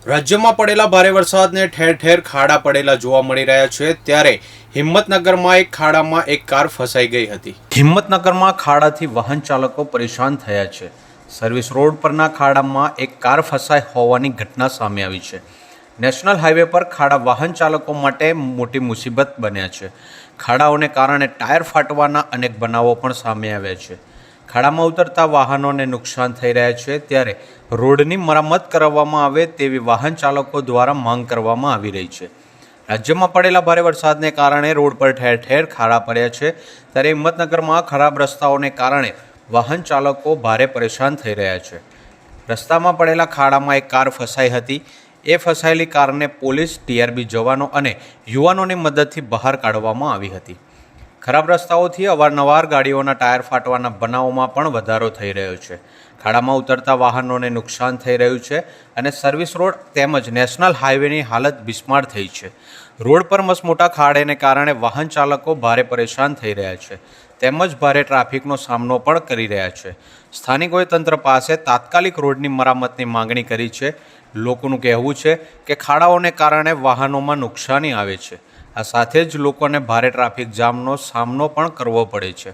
રાજ્યમાં પડેલા ભારે વરસાદને ઠેર ઠેર ખાડા પડેલા જોવા મળી રહ્યા છે, ત્યારે હિંમતનગરમાં એક ખાડામાં એક કાર ફસાઈ ગઈ હતી। હિંમતનગરમાં ખાડાથી વાહન ચાલકો પરેશાન થયા છે। સર્વિસ રોડ પરના ખાડામાં એક કાર ફસાઈ હોવાની ઘટના સામે આવી છે। નેશનલ હાઈવે પર ખાડા વાહન ચાલકો માટે મોટી મુસીબત બન્યા છે। ખાડાઓને કારણે ટાયર ફાટવાના અનેક બનાવો પણ સામે આવ્યા છે। ખાડામાં ઉતરતા વાહનોને નુકસાન થઈ રહ્યા છે, ત્યારે રોડની મરામત કરવામાં આવે તેવી વાહન ચાલકો દ્વારા માંગ કરવામાં આવી રહી છે। રાજ્યમાં પડેલા ભારે વરસાદને કારણે રોડ પર ઠેર ઠેર ખાડા પડ્યા છે, ત્યારે હિંમતનગરમાં ખરાબ રસ્તાઓને કારણે વાહન ચાલકો ભારે પરેશાન થઈ રહ્યા છે। રસ્તામાં પડેલા ખાડામાં એક કાર ફસાઈ હતી। એ ફસાયેલી કારને પોલીસ, ટીઆરબી જવાનો અને યુવાનોની મદદથી બહાર કાઢવામાં આવી હતી। ખરાબ રસ્તાઓથી અવારનવાર ગાડીઓના ટાયર ફાટવાના બનાવોમાં પણ વધારો થઈ રહ્યો છે। ખાડામાં ઉતરતા વાહનોને નુકસાન થઈ રહ્યું છે અને સર્વિસ રોડ તેમજ નેશનલ હાઈવેની હાલત બિસ્માર થઈ છે। રોડ પર મસમોટા ખાડાને કારણે વાહન ચાલકો ભારે પરેશાન થઈ રહ્યા છે તેમજ ભારે ટ્રાફિકનો સામનો પણ કરી રહ્યા છે। સ્થાનિકોએ તંત્ર પાસે તાત્કાલિક રોડની મરામતની માંગણી કરી છે। લોકોનું કહેવું છે કે ખાડાઓને કારણે વાહનોમાં નુકસાની આવે છે। આ સાથે જ લોકોને ભારે ટ્રાફિક જામનો સામનો પણ કરવો પડે છે।